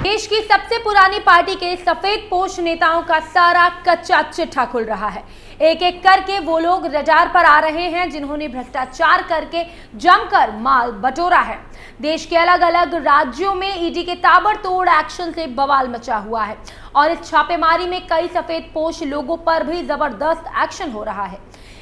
देश की सबसे पुरानी पार्टी के सफेद पोश नेताओं का सारा कच्चा चिट्ठा खुल रहा है। एक एक करके वो लोग रडार पर आ रहे हैं जिन्होंने भ्रष्टाचार करके जमकर माल बटोरा है। देश के अलग अलग राज्यों में ईडी के ताबड़तोड़ एक्शन से बवाल मचा हुआ है और इस छापेमारी में कई सफेद पोश लोगों पर भी जबरदस्त एक्शन हो रहा है।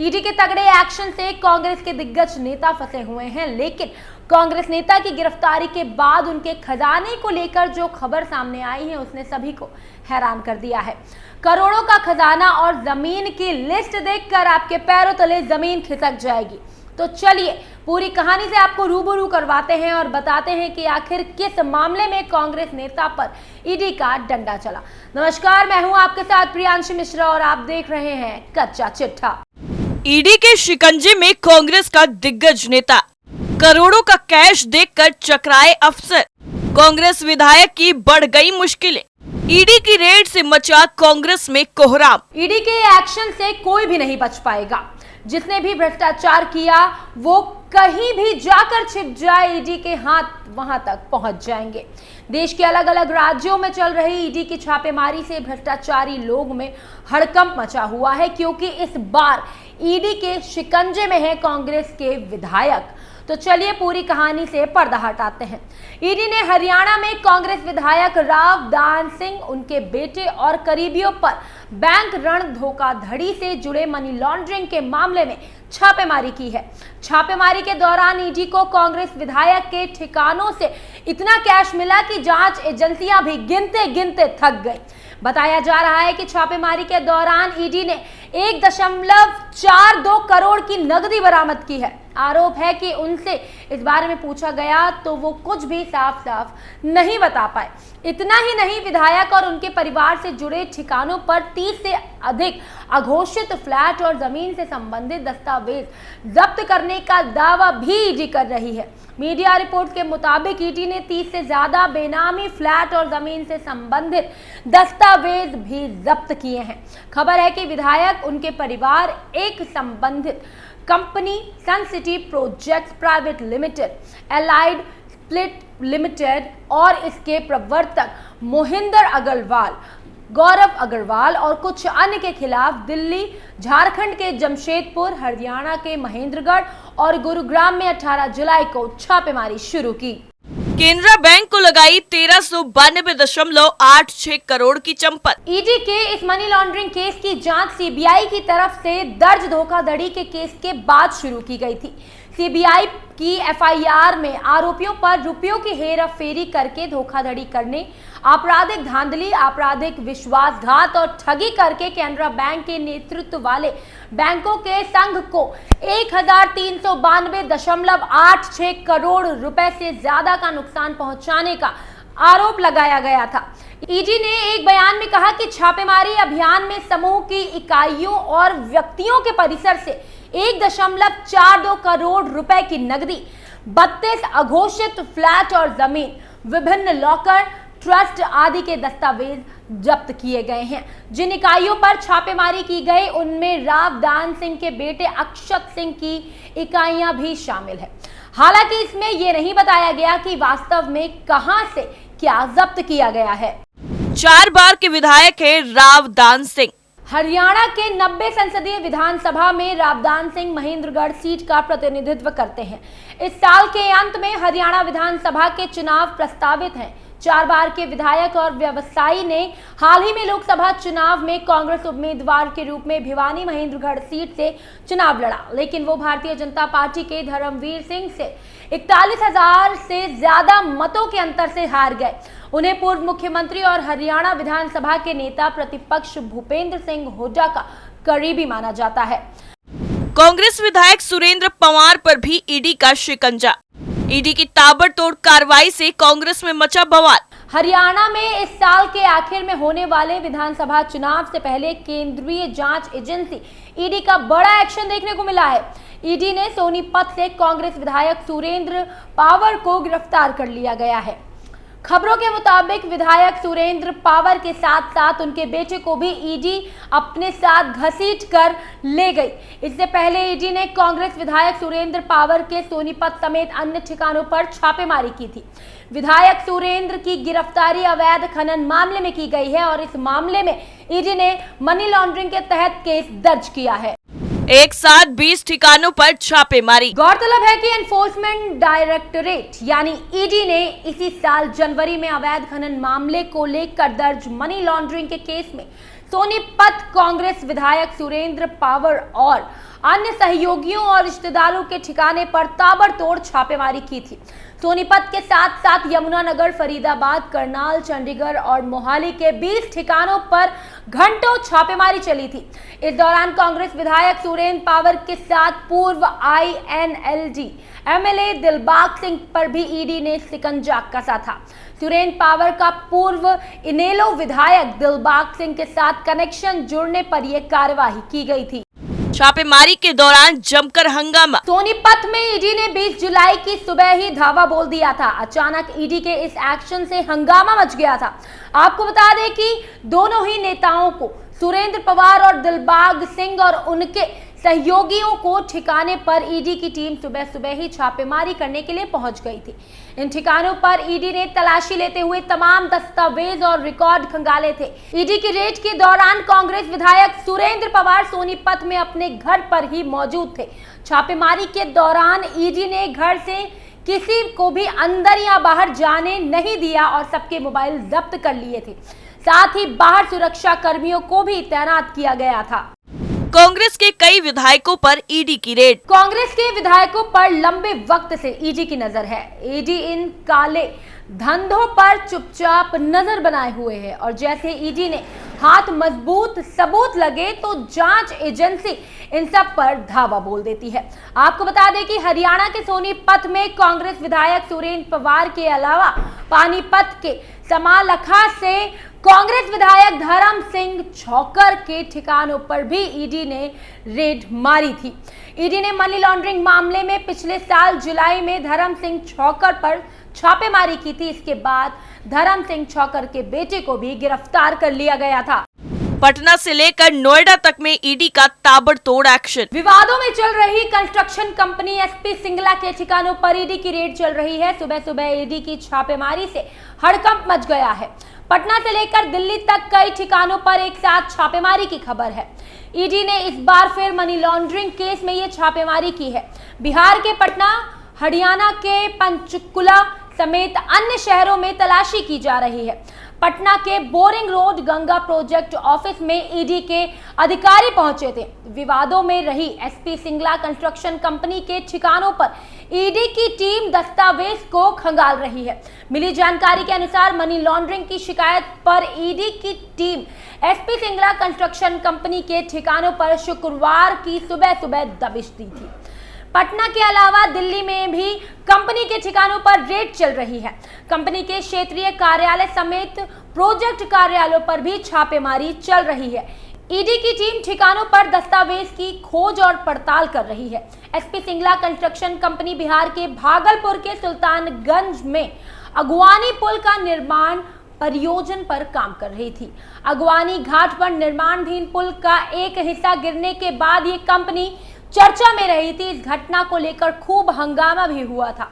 ईडी के तगड़े एक्शन से कांग्रेस के दिग्गज नेता फंसे हुए हैं, लेकिन कांग्रेस नेता की गिरफ्तारी के बाद उनके खजाने को लेकर जो खबर सामने आई है उसने सभी को हैरान कर दिया है। करोड़ों का खजाना और जमीन की लिस्ट देखकर आपके पैरों तले जमीन खिसक जाएगी। तो चलिए पूरी कहानी से आपको रूबरू करवाते हैं और बताते हैं कि आखिर किस मामले में कांग्रेस नेता पर ईडी का डंडा चला। नमस्कार, मैं हूं आपके साथ प्रियांशी मिश्रा और आप देख रहे हैं कच्चा चिट्ठा। ईडी के शिकंजे में कांग्रेस का दिग्गज नेता, करोड़ों का कैश देखकर चकराए अफसर, कांग्रेस विधायक की बढ़ गई मुश्किलें, ईडी की रेड से मचा कांग्रेस में कोहराम। ईडी के एक्शन से कोई भी नहीं बच पाएगा। जिसने भी भ्रष्टाचार किया वो कहीं भी जाकर छिप जाए, ईडी के हाथ वहां तक पहुंच जाएंगे। देश के अलग अलग राज्यों में चल रही ईडी की छापेमारी से भ्रष्टाचारी लोग में हड़कंप मचा हुआ है, क्योंकि इस बार ईडी के शिकंजे में है कांग्रेस के विधायक। तो चलिए पूरी कहानी से पर्दा हटाते हैं। ईडी ने हरियाणा में कांग्रेस विधायक राव दान सिंह, उनके बेटे और करीबियों पर बैंक ऋण धोखाधड़ी से जुड़े मनी लॉन्ड्रिंग के मामले में छापेमारी की है। छापेमारी के दौरान ईडी को कांग्रेस विधायक के ठिकानों से इतना कैश मिला कि जांच एजेंसियां भी गिनते गिनते थक गई। बताया जा रहा है कि छापेमारी के दौरान ईडी ने 1.42 करोड़ की नकदी बरामद की है। आरोप है कि उनसे इस बारे में पूछा गया तो वो कुछ भी साफ साफ नहीं बता पाए। इतना ही नहीं, विधायक और उनके परिवार से जुड़े ठिकानों पर 30 से अधिक अघोषित फ्लैट और जमीन से संबंधित दस्तावेज जब्त करने का दावा भी ईडी कर रही है। मीडिया रिपोर्ट के मुताबिक ईडी ने 30 से ज्यादा बेनामी फ्लैट और जमीन से संबंधित दस्तावेज भी जब्त किए हैं। खबर है कि विधायक, उनके परिवार, एक संबंधित company Sun City Projects Private Limited, Allied Split Limited और इसके प्रवर्तक मोहिंदर अग्रवाल, गौरव अग्रवाल और कुछ अन्य के खिलाफ दिल्ली, झारखंड के जमशेदपुर, हरियाणा के महेंद्रगढ़ और गुरुग्राम में 18 जुलाई को छापेमारी शुरू की। केनरा बैंक को लगाई 1392.86 करोड़ की चंपत। ईडी के इस मनी लॉन्ड्रिंग केस की जांच सीबीआई की तरफ से दर्ज धोखाधड़ी के केस के बाद शुरू की गई थी। सीबीआई की एफआईआर में आरोपियों पर रुपयों की हेराफेरी करके धोखाधड़ी करने, आपराधिक धांधली, आपराधिक विश्वासघात और ठगी करके केनरा बैंक के नेतृत्व वाले बैंकों के संघ को 1392.86 करोड़ रुपए से ज्यादा का नुकसान पहुंचाने का आरोप लगाया गया था। ईडी ने एक बयान में कहा कि छापेमारी अभियान में समूह की इकाइयों और व्यक्तियों के परिसर से 1.42 करोड़ रुपए की नकदी, 32 अघोषित फ्लैट और जमीन, विभिन्न लॉकर, ट्रस्ट आदि के दस्तावेज जब्त किए गए हैं। जिन इकाइयों पर छापेमारी की गई उनमें राव दान सिंह के बेटे अक्षत सिंह की इकाइयां भी शामिल है। हालांकि इसमें यह नहीं बताया गया कि वास्तव में कहां से क्या जब्त किया गया है। 4 बार के विधायक है राव दान सिंह। हरियाणा के 90 संसदीय विधानसभा में रावदान सिंह महेंद्रगढ़ सीट का प्रतिनिधित्व करते हैं। इस साल के अंत में हरियाणा विधानसभा के चुनाव प्रस्तावित हैं। 4 बार के विधायक और व्यवसायी ने हाल ही में लोकसभा चुनाव में कांग्रेस उम्मीदवार के रूप में भिवानी महेंद्रगढ़ सीट से चुनाव लड़ा, लेकिन वो भारतीय जनता पार्टी के धर्मवीर सिंह से 41,000 से ज्यादा मतों के अंतर से हार गए। उन्हें पूर्व मुख्यमंत्री और हरियाणा विधानसभा के नेता प्रतिपक्ष भूपेंद्र सिंह हुड्डा का करीबी माना जाता है। कांग्रेस विधायक सुरेंद्र पवार पर भी ईडी का शिकंजा। ईडी की ताबड़तोड़ कार्रवाई से कांग्रेस में मचा बवाल। हरियाणा में इस साल के आखिर में होने वाले विधानसभा चुनाव से पहले केंद्रीय जांच एजेंसी ईडी का बड़ा एक्शन देखने को मिला है। ईडी ने सोनीपत से कांग्रेस विधायक सुरेंद्र पवार को गिरफ्तार कर लिया गया है। खबरों के मुताबिक विधायक सुरेंद्र पावर के साथ साथ उनके बेटे को भी ईडी अपने साथ घसीट कर ले गई। इससे पहले ईडी ने कांग्रेस विधायक सुरेंद्र पावर के सोनीपत समेत अन्य ठिकानों पर छापेमारी की थी। विधायक सुरेंद्र की गिरफ्तारी अवैध खनन मामले में की गई है और इस मामले में ईडी ने मनी लॉन्ड्रिंग के तहत केस दर्ज किया है। एक साथ 20 ठिकानों पर छापेमारी। गौरतलब है कि एनफोर्समेंट डायरेक्टोरेट यानी ईडी ने इसी साल जनवरी में अवैध खनन मामले को लेकर दर्ज मनी लॉन्ड्रिंग के केस में सोनीपत कांग्रेस विधायक सुरेंद्र पावर और अन्य सहयोगियों और रिश्तेदारों के ठिकाने पर ताबड़तोड़ छापेमारी की थी। सोनीपत के साथ साथ यमुनानगर, फरीदाबाद, करनाल, चंडीगढ़ और मोहाली के 20 ठिकानों पर घंटों छापेमारी चली थी। इस दौरान कांग्रेस विधायक सुरेंद्र पावर के साथ पूर्व INLD MLA दिलबाग सिंह पर भी ईडी ने शिकंजा कसा था। सुरेंद्र पावर का पूर्व इनेलो विधायक दिलबाग सिंह के साथ कनेक्शन जुड़ने पर यह कार्यवाही की गई थी। छापेमारी के दौरान जमकर हंगामा। सोनीपत में ईडी ने 20 जुलाई की सुबह ही धावा बोल दिया था। अचानक ईडी के इस एक्शन से हंगामा मच गया था। आपको बता दें कि दोनों ही नेताओं को, सुरेंद्र पवार और दिलबाग सिंह और उनके सहयोगियों को ठिकाने पर ईडी की टीम सुबह सुबह ही छापेमारी करने के लिए पहुंच गई थी। इन ठिकानों पर ईडी ने तलाशी लेते हुए तमाम दस्तावेज और रिकॉर्ड खंगाले थे। ईडी की रेड के दौरान कांग्रेस विधायक सुरेंद्र पवार सोनीपत में अपने घर पर ही मौजूद थे। छापेमारी के दौरान ईडी ने घर से किसी को भी अंदर या बाहर जाने नहीं दिया और सबके मोबाइल जब्त कर लिए थे। साथ ही बाहर सुरक्षा कर्मियों को भी तैनात किया गया था। कांग्रेस के कई विधायकों पर ईडी की रेड। कांग्रेस के विधायकों पर लंबे वक्त से ईडी की नजर है। ईडी इन काले धंधों पर चुपचाप नजर बनाए हुए है और जैसे ईडी ने हाथ मजबूत सबूत लगे तो जांच एजेंसी इन सब पर धावा बोल देती है। आपको बता दें कि हरियाणा के सोनीपत में कांग्रेस विधायक सुरेंद्र पवार के अलावा पानीपत के समालखा से कांग्रेस विधायक धर्म सिंह छौकर के ठिकानों पर भी ईडी ने रेड मारी थी। ईडी ने मनी लॉन्ड्रिंग मामले में पिछले साल जुलाई में धर्म सिंह छौकर पर छापेमारी की थी। इसके बाद धर्म सिंह छौकर के बेटे को भी गिरफ्तार कर लिया गया था। पटना से लेकर नोएडा तक में ईडी का ताबड़तोड़ एक्शन। विवादों में चल रही कंस्ट्रक्शन कंपनी SP सिंगला के ठिकानों पर ईडी की रेड चल रही है। सुबह सुबह ईडी की छापेमारी से हड़कंप मच गया है। पटना से लेकर दिल्ली तक कई ठिकानों पर एक साथ छापेमारी की खबर है। ईडी ने इस बार फिर मनी लॉन्ड्रिंग केस में ये छापेमारी की है। बिहार के पटना, हरियाणा के पंचकुला समेत अन्य शहरों में तलाशी की जा रही है। पटना के boring road Ganga project office में ईडी के अधिकारी पहुंचे थे। विवादों में रही SP सिंगला कंस्ट्रक्शन कंपनी के ठिकानों पर ईडी की टीम दस्तावेज को खंगाल रही है। मिली जानकारी के अनुसार मनी लॉन्ड्रिंग की शिकायत पर ईडी की team SP Singla construction company के ठिकानों पर शुक्रवार की सुबह सुबह दबिश दी थी। पटना के अलावा दिल्ली में भी कंपनी के ठिकानों पर रेड चल रही है। कंपनी के क्षेत्रीय कार्यालय समेत प्रोजेक्ट कार्यालयों पर भी छापेमारी चल रही है। ईडी की टीम ठिकानों पर दस्तावेज की खोज और पड़ताल कर रही है। SP Singla construction company Bihar के भागलपुर के सुल्तानगंज में अगवानी पुल का निर्माण परियोजना पर काम कर रही थी। अगवानी घाट पर निर्माणाधीन पुल का एक हिस्सा गिरने के बाद ये कंपनी चर्चा में रही थी। इस घटना को लेकर खूब हंगामा भी हुआ था।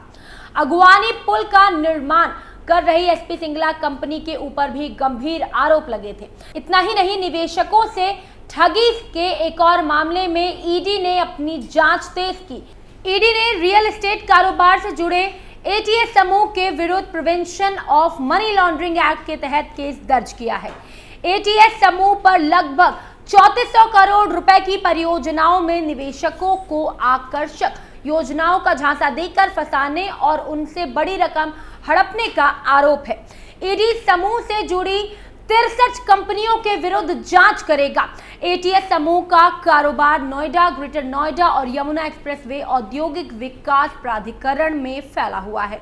अगवानी पुल का निर्माण कर रही SP सिंगला कंपनी के ऊपर भी गंभीर आरोप लगे थे। इतना ही नहीं, निवेशकों से ठगी के एक और मामले में ईडी ने अपनी जांच तेज की। ईडी ने रियल एस्टेट कारोबार से जुड़े ATS समूह के विरुद्ध prevention of money laundering act के तहत केस दर्ज किया है। ATS समूह पर लगभग 3400 करोड़ रुपए की परियोजनाओं में निवेशकों को आकर्षक योजनाओं का झांसा देकर फंसाने और उनसे बड़ी रकम हड़पने का आरोप है। ईडी समूह से जुड़ी 63 कंपनियों के विरुद्ध जांच करेगा। ATS समूह का कारोबार नोएडा, ग्रेटर नोएडा और यमुना एक्सप्रेसवे औद्योगिक विकास प्राधिकरण में फैला हुआ है।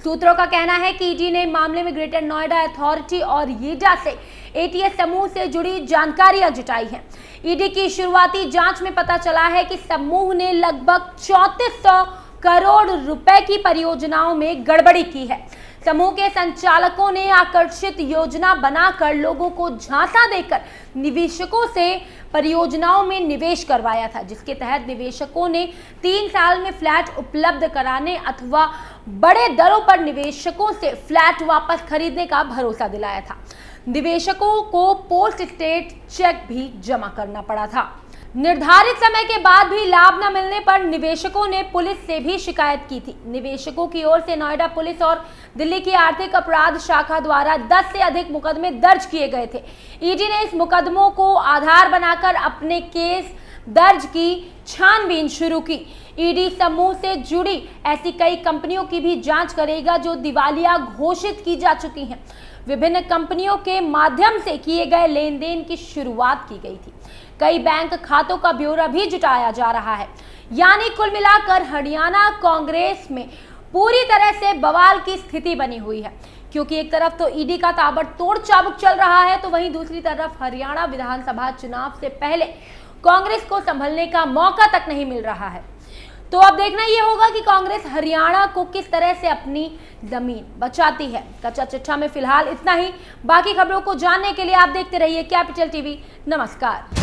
सूत्रों का कहना है कि ईडी ने मामले में ग्रेटर नोएडा अथॉरिटी और येडा से ATS समूह से जुड़ी जानकारियां जुटाई हैं। ईडी की शुरुआती जांच में पता चला है कि समूह ने लगभग 3400 करोड़ रुपए की परियोजनाओं में गड़बड़ी की है। समूह के संचालकों ने आकर्षित योजना बनाकर लोगों को झांसा देकर निवेशकों से परियोजनाओं में निवेश करवाया था, जिसके तहत निवेशकों ने 3 साल में फ्लैट उपलब्ध कराने अथवा बड़े दरों पर निवेशकों से फ्लैट वापस खरीदने का भरोसा दिलाया था। निवेशकों को पोस्ट स्टेट चेक भी जमा करना पड़ा था। निर्धारित समय के बाद भी लाभ न मिलने पर निवेशकों ने पुलिस से भी शिकायत की थी। निवेशकों की ओर से नोएडा पुलिस और दिल्ली की आर्थिक अपराध शाखा द्वारा 10 से अधिक मुकदमे दर्ज किए गए थे। ईडी ने इस मुकदमों को आधार बनाकर अपने केस दर्ज की छानबीन शुरू की। ईडी समूह से जुड़ी ऐसी कई कंपनियों की भी जांच करेगा जो दिवालिया घोषित की जा चुकी हैं। विभिन्न कंपनियों के माध्यम से किए गए लेन देन की शुरुआत की गई थी। कई बैंक खातों का ब्यौरा भी जुटाया जा रहा है। यानी कुल मिलाकर हरियाणा कांग्रेस में पूरी तरह से बवाल की स्थिति बनी हुई है, क्योंकि एक तरफ तो ईडी का ताबड़तोड़ चाबुक चल रहा है, तो वहीं दूसरी तरफ हरियाणा विधानसभा चुनाव से पहले कांग्रेस को संभलने का मौका तक नहीं मिल रहा है। तो अब देखना यह होगा कि कांग्रेस हरियाणा को किस तरह से अपनी जमीन बचाती है। कच्चा चिट्ठा में फिलहाल इतना ही। बाकी खबरों को जानने के लिए आप देखते रहिए कैपिटल टीवी। नमस्कार।